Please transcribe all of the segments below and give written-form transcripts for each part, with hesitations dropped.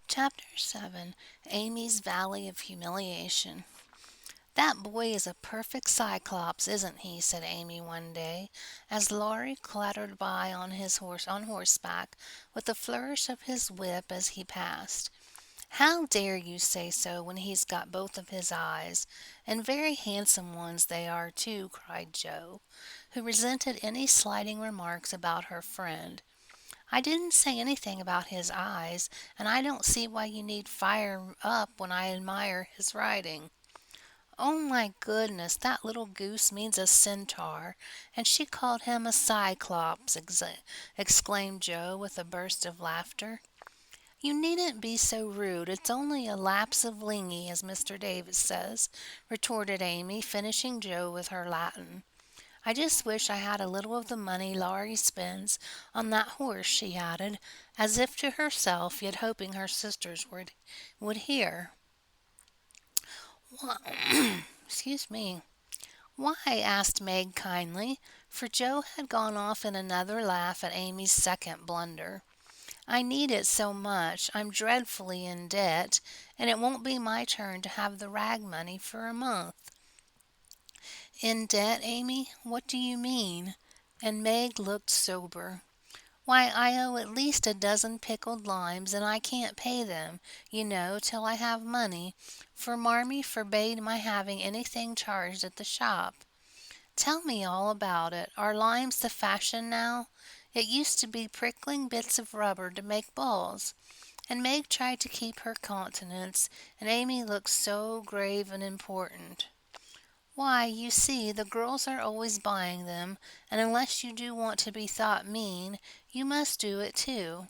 Chapter 7. Amy's Valley of Humiliation. "That boy is a perfect Cyclops, isn't he?" said Amy one day, as Laurie clattered by on horseback, with a flourish of his whip as he passed. "How dare you say so when he's got both of his eyes? And very handsome ones they are, too," cried Joe, who resented any slighting remarks about her friend. "I didn't say anything about his eyes, and I don't see why you need fire up when I admire his riding." "Oh, my goodness, that little goose means a centaur, and she called him a cyclops," exclaimed Joe, with a burst of laughter. "You needn't be so rude. It's only a lapse of lingy, as Mr. Davis says," retorted Amy, finishing Joe with her Latin. "I just wish I had a little of the money Laurie spends on that horse," she added, as if to herself, yet hoping her sisters would hear. Excuse me. "Why?" asked Meg kindly, for Joe had gone off in another laugh at Amy's second blunder. "I need it so much. I'm dreadfully in debt, and it won't be my turn to have the rag money for a month." "In debt, Amy? What do you mean?" And Meg looked sober. "Why, I owe at least a dozen pickled limes, and I can't pay them, till I have money, for Marmee forbade my having anything charged at the shop." "Tell me all about it. Are limes the fashion now? It used to be prickling bits of rubber to make balls." And Meg tried to keep her countenance, and Amy looked so grave and important. "Why, you see, the girls are always buying them, and unless you do want to be thought mean, you must do it too.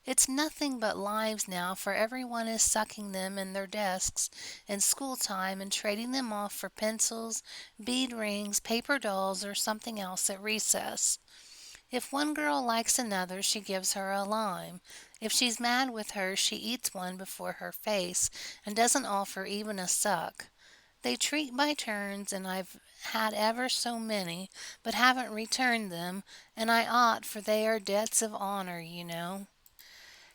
It's nothing but limes now, for everyone is sucking them in their desks in school time and trading them off for pencils, bead rings, paper dolls, or something else at recess. If one girl likes another, she gives her a lime. If she's mad with her, she eats one before her face, and doesn't offer even a suck. They treat by turns, and I've had ever so many, but haven't returned them, and I ought, for they are debts of honor.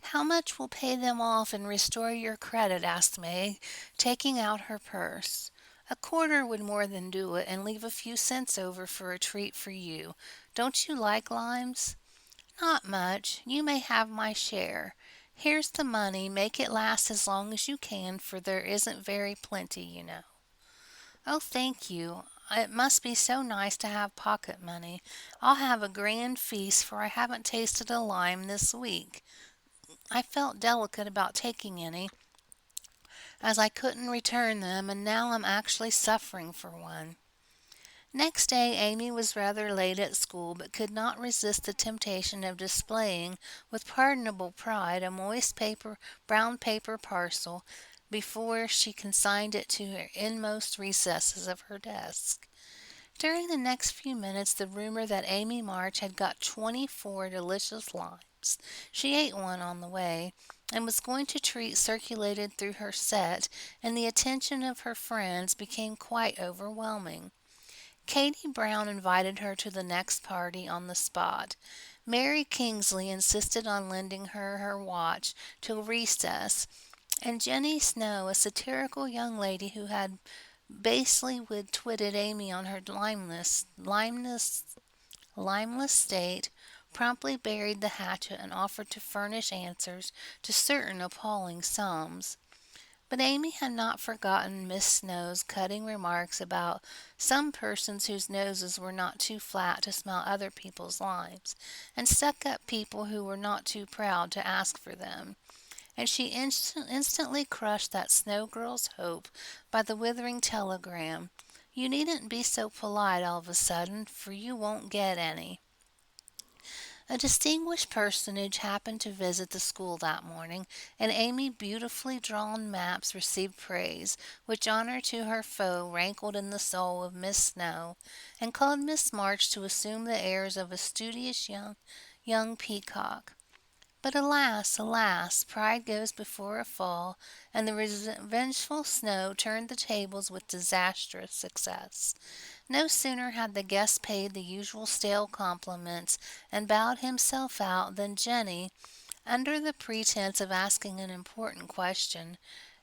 "How much will pay them off and restore your credit?" asked Meg, taking out her purse. "A quarter would more than do it, and leave a few cents over for a treat for you. Don't you like limes?" "Not much. You may have my share. Here's the money. Make it last as long as you can, for there isn't very plenty. "Oh, thank you. It must be so nice to have pocket money. I'll have a grand feast, for I haven't tasted a lime this week. I felt delicate about taking any, as I couldn't return them, and now I'm actually suffering for one." Next day Amy was rather late at school, but could not resist the temptation of displaying, with pardonable pride, a moist brown paper parcel before she consigned it to her inmost recesses of her desk. During the next few minutes the rumor that Amy March had got 24 delicious limes. She ate one on the way, and was going to treat circulated through her set, and the attention of her friends became quite overwhelming. Katy Brown invited her to the next party on the spot. Mary Kingsley insisted on lending her watch till recess, and Jenny Snow, a satirical young lady who had basely twitted Amy on her limeless state, promptly buried the hatchet and offered to furnish answers to certain appalling sums. But Amy had not forgotten Miss Snow's cutting remarks about some persons whose noses were not too flat to smell other people's limes, and stuck-up people who were not too proud to ask for them, and she instantly crushed that Snow girl's hope by the withering telegram, "You needn't be so polite all of a sudden, for you won't get any." A distinguished personage happened to visit the school that morning, and Amy's beautifully drawn maps received praise, which honor to her foe rankled in the soul of Miss Snow, and called Miss March to assume the airs of a studious young peacock. But alas, alas! Pride goes before a fall, and the revengeful Snow turned the tables with disastrous success. No sooner had the guest paid the usual stale compliments and bowed himself out than Jenny, under the pretense of asking an important question,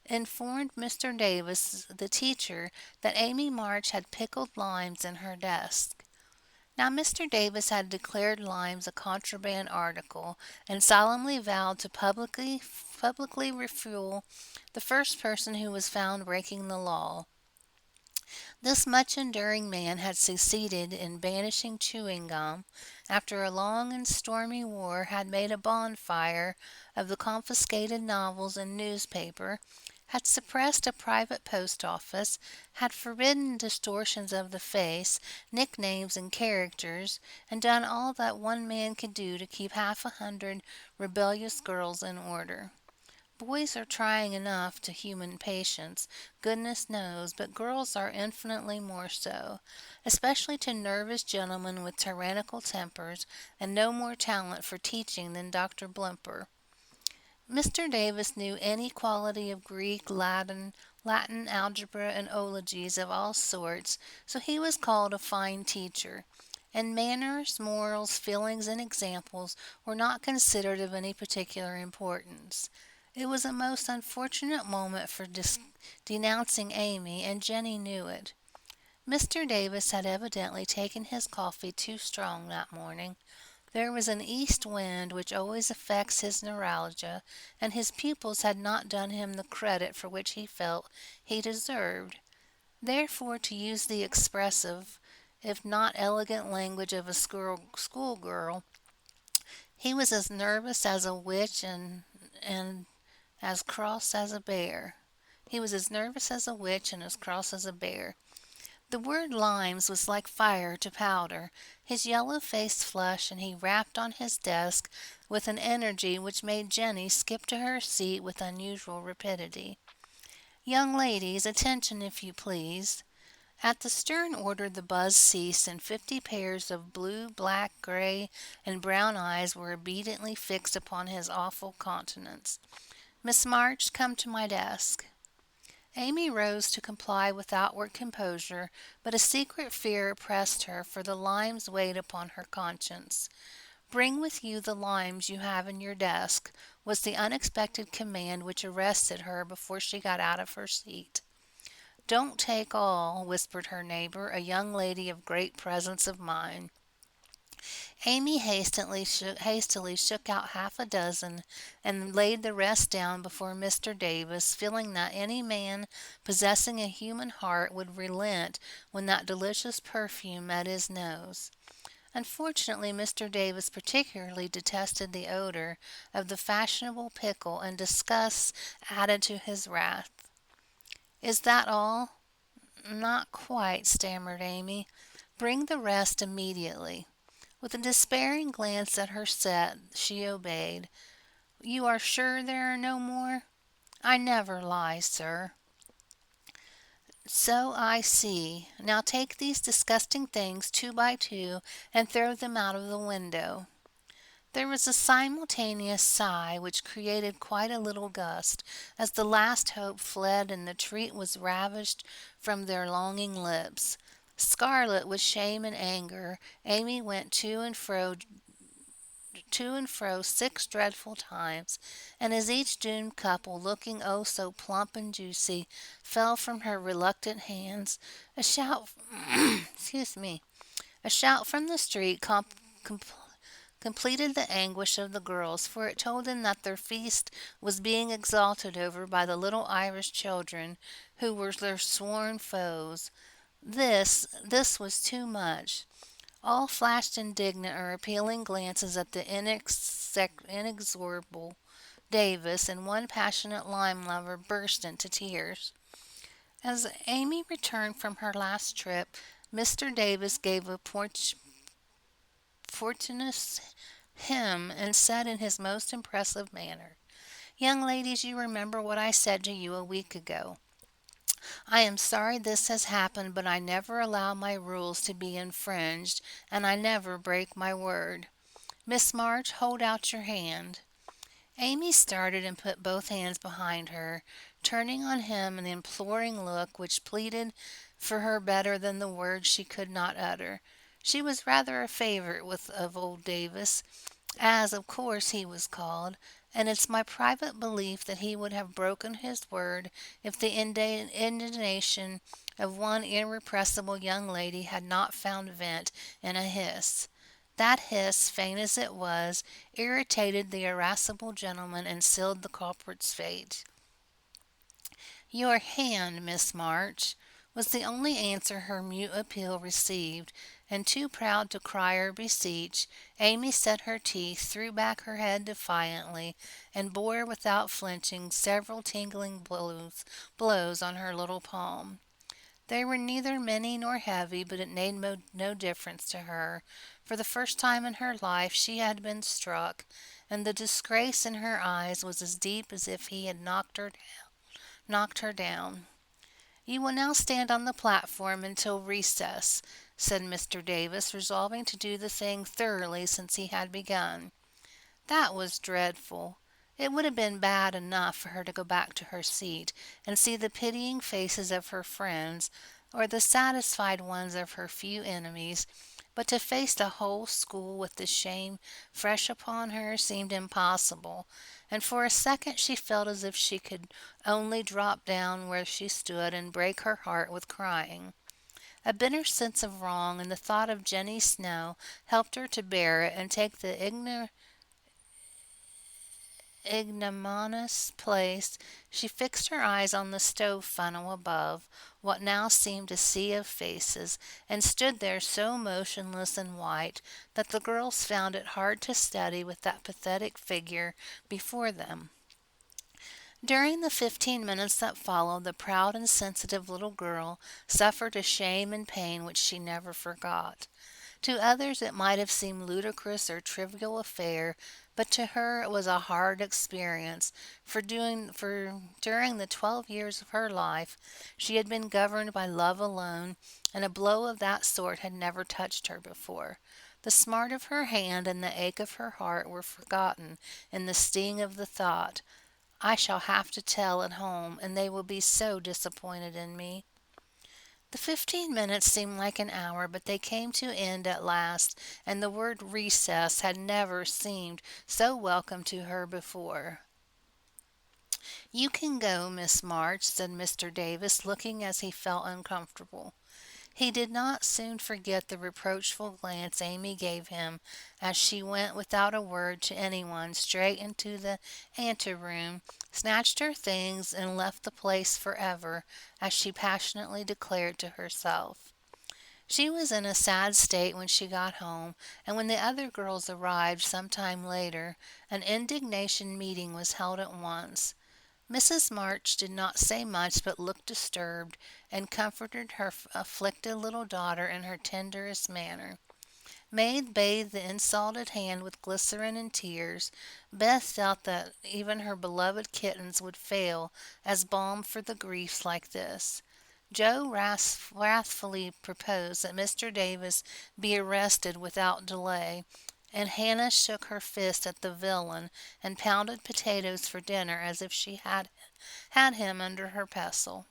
informed Mr. Davis, the teacher, that Amy March had pickled limes in her desk. Now Mr. Davis had declared limes a contraband article, and solemnly vowed to publicly refuel the first person who was found breaking the law. This much enduring man had succeeded in banishing chewing gum, after a long and stormy war had made a bonfire of the confiscated novels and newspaper, had suppressed a private post office, had forbidden distortions of the face, nicknames and characters, and done all that one man could do to keep 100 rebellious girls in order. Boys are trying enough to human patience, goodness knows, but girls are infinitely more so, especially to nervous gentlemen with tyrannical tempers and no more talent for teaching than Dr. Blimper. Mr. Davis knew any quality of Greek, Latin, algebra, and ologies of all sorts, so he was called a fine teacher, and manners, morals, feelings, and examples were not considered of any particular importance. It was a most unfortunate moment for denouncing Amy, and Jenny knew it. Mr. Davis had evidently taken his coffee too strong that morning. There was an east wind which always affects his neuralgia, and his pupils had not done him the credit for which he felt he deserved. Therefore, to use the expressive, if not elegant language of a schoolgirl, he was as nervous as a witch and as cross as a bear. He was as nervous as a witch and as cross as a bear. The word limes was like fire to powder. His yellow face flushed, and he rapped on his desk with an energy which made Jenny skip to her seat with unusual rapidity. "Young ladies, attention if you please." At the stern order the buzz ceased, and 50 pairs of blue, black, gray, and brown eyes were obediently fixed upon his awful countenance. "Miss March, come to my desk." Amy rose to comply with outward composure, but a secret fear oppressed her, for the limes weighed upon her conscience. "Bring with you the limes you have in your desk," was the unexpected command which arrested her before she got out of her seat. "Don't take all," whispered her neighbor, a young lady of great presence of mind. Amy hastily shook out half a dozen, and laid the rest down before Mr. Davis, feeling that any man possessing a human heart would relent when that delicious perfume met his nose. Unfortunately, Mr. Davis particularly detested the odor of the fashionable pickle, and disgust added to his wrath. "Is that all?" "Not quite," stammered Amy. "Bring the rest immediately." With a despairing glance at her set, she obeyed. "You are sure there are no more?" "I never lie, sir." "So I see. Now take these disgusting things 2 by 2 and throw them out of the window." There was a simultaneous sigh, which created quite a little gust, as the last hope fled and the treat was ravished from their longing lips. Scarlet with shame and anger, Amy went to and fro 6 dreadful times, and as each doomed couple, looking oh so plump and juicy, fell from her reluctant hands, a shout excuse me, a shout from the street completed the anguish of the girls, for it told them that their feast was being exulted over by the little Irish children, who were their sworn foes. This was too much. All flashed indignant or appealing glances at the inexorable Davis, and one passionate lime lover burst into tears. As Amy returned from her last trip, Mr. Davis gave a portentous hem, and said in his most impressive manner, "Young ladies, you remember what I said to you a week ago. I am sorry this has happened, but I never allow my rules to be infringed, and I never break my word. Miss March, hold out your hand." Amy started and put both hands behind her, turning on him an imploring look which pleaded for her better than the words she could not utter. She was rather a favorite of old Davis, as of course he was called, and it's my private belief that he would have broken his word if the indignation of one irrepressible young lady had not found vent in a hiss. That hiss, faint as it was, irritated the irascible gentleman and sealed the culprit's fate. "Your hand, Miss March," was the only answer her mute appeal received, and too proud to cry or beseech, Amy set her teeth, threw back her head defiantly, and bore without flinching several tingling blows on her little palm. They were neither many nor heavy, but it made no difference to her. For the first time in her life she had been struck, and the disgrace in her eyes was as deep as if he had knocked her down. "You will now stand on the platform until recess," said Mr. Davis, resolving to do the thing thoroughly since he had begun. That was dreadful. It would have been bad enough for her to go back to her seat and see the pitying faces of her friends, or the satisfied ones of her few enemies, but to face the whole school with the shame fresh upon her seemed impossible, and for a second she felt as if she could only drop down where she stood and break her heart with crying. A bitter sense of wrong and the thought of Jenny Snow helped her to bear it and take the ignominious place. She fixed her eyes on the stove funnel above what now seemed a sea of faces, and stood there so motionless and white that the girls found it hard to study with that pathetic figure before them. During the 15 minutes that followed, the proud and sensitive little girl suffered a shame and pain which she never forgot. To others it might have seemed ludicrous or trivial affair, but to her it was a hard experience, for during the 12 years of her life she had been governed by love alone, and a blow of that sort had never touched her before. The smart of her hand and the ache of her heart were forgotten in the sting of the thought, "I shall have to tell at home, and they will be so disappointed in me." The 15 minutes seemed like an hour, but they came to end at last, and the word recess had never seemed so welcome to her before. "You can go, Miss March," said Mr. Davis, looking as he felt uncomfortable. He did not soon forget the reproachful glance Amy gave him as she went without a word to anyone straight into the anteroom, snatched her things, and left the place forever, as she passionately declared to herself. She was in a sad state when she got home, and when the other girls arrived some time later, an indignation meeting was held at once. Mrs. March did not say much, but looked disturbed, and comforted her afflicted little daughter in her tenderest manner. Maid bathed the insulted hand with glycerin and tears. Beth felt that even her beloved kittens would fail as balm for the griefs like this. Joe wrathfully proposed that Mr. Davis be arrested without delay, and Hannah shook her fist at the villain and pounded potatoes for dinner as if she had him under her pestle.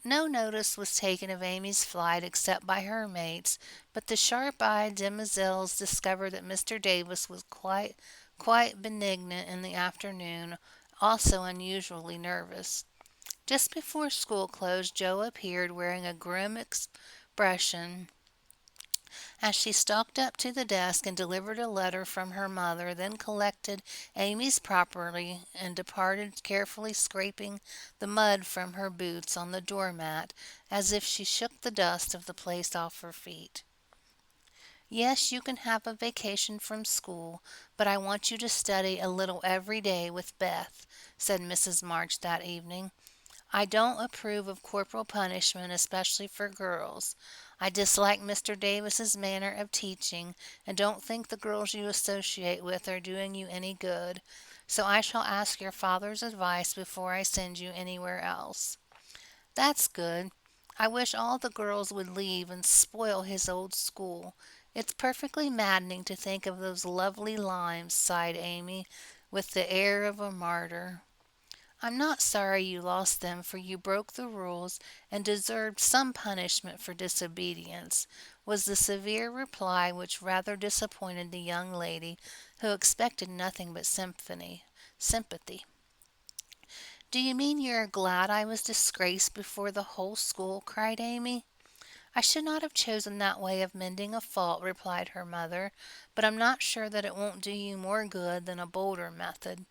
No notice was taken of Amy's flight except by her mates, but the sharp-eyed demoiselles discovered that Mr. Davis was quite benignant in the afternoon, also unusually nervous. Just before school closed, Joe appeared wearing a grim expression as she stalked up to the desk and delivered a letter from her mother, then collected Amy's property and departed, carefully scraping the mud from her boots on the doormat as if she shook the dust of the place off her feet. "Yes, you can have a vacation from school, but I want you to study a little every day with Beth," said Mrs. March that evening. "I don't approve of corporal punishment, especially for girls. I dislike Mr. Davis's manner of teaching, and don't think the girls you associate with are doing you any good, so I shall ask your father's advice before I send you anywhere else." "That's good. I wish all the girls would leave and spoil his old school. It's perfectly maddening to think of those lovely limes," sighed Amy, with the air of a martyr. I'm not sorry you lost them, for you broke the rules and deserved some punishment for disobedience," was the severe reply, which rather disappointed the young lady, who expected nothing but sympathy. "Do you mean you are glad I was disgraced before the whole school?" cried Amy. "I should not have chosen that way of mending a fault," replied her mother, "but I'm not sure that it won't do you more good than a bolder method.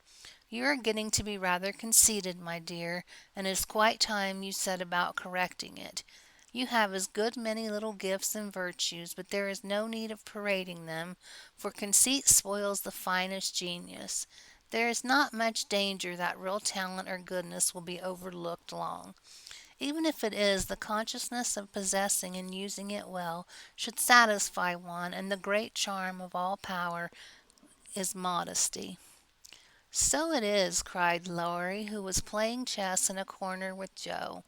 You are getting to be rather conceited, my dear, and it is quite time you set about correcting it. You have as good many little gifts and virtues, but there is no need of parading them, for conceit spoils the finest genius. There is not much danger that real talent or goodness will be overlooked long. Even if it is, the consciousness of possessing and using it well should satisfy one, and the great charm of all power is modesty." "So it is," cried Laurie, who was playing chess in a corner with Joe.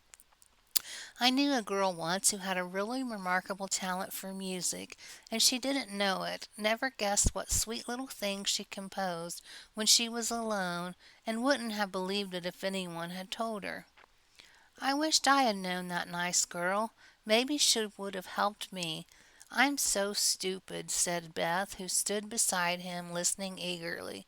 "I knew a girl once who had a really remarkable talent for music, and she didn't know it, never guessed what sweet little things she composed when she was alone, and wouldn't have believed it if anyone had told her. I wished I had known that nice girl. Maybe she would have helped me. I'm so stupid," said Beth, who stood beside him listening eagerly.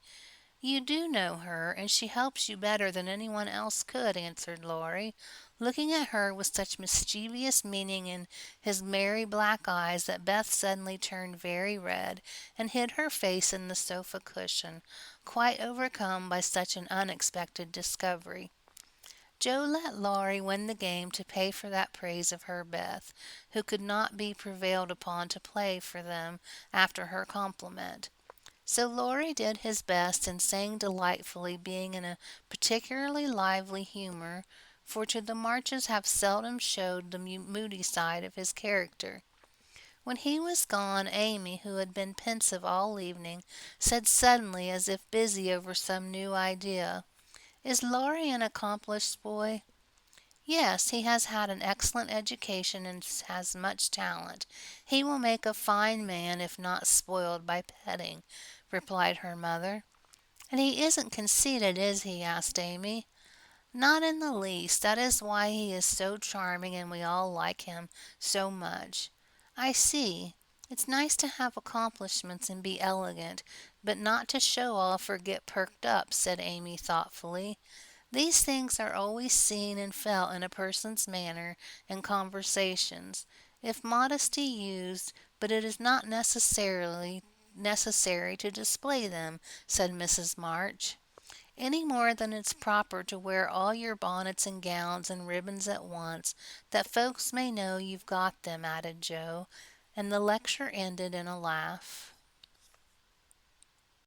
"You do know her, and she helps you better than anyone else could," answered Laurie, looking at her with such mischievous meaning in his merry black eyes that Beth suddenly turned very red, and hid her face in the sofa cushion, quite overcome by such an unexpected discovery. Joe let Laurie win the game to pay for that praise of her Beth, who could not be prevailed upon to play for them after her compliment. So Laurie did his best and sang delightfully, being in a particularly lively humor, for to the Marches have seldom showed the moody side of his character. When he was gone, Amy, who had been pensive all evening, said suddenly, as if busy over some new idea, "Is Laurie an accomplished boy?" "Yes, he has had an excellent education and has much talent. He will make a fine man if not spoiled by petting," replied her mother. "And he isn't conceited, is he?" asked Amy. "Not in the least. That is why he is so charming and we all like him so much." "I see. It's nice to have accomplishments and be elegant, but not to show off or get perked up," said Amy thoughtfully. "These things are always seen and felt in a person's manner and conversations, if modesty used, but it is not necessarily necessary to display them," said Mrs. March, "any more than it's proper to wear all your bonnets and gowns and ribbons at once, that folks may know you've got them," added Joe, and the lecture ended in a laugh.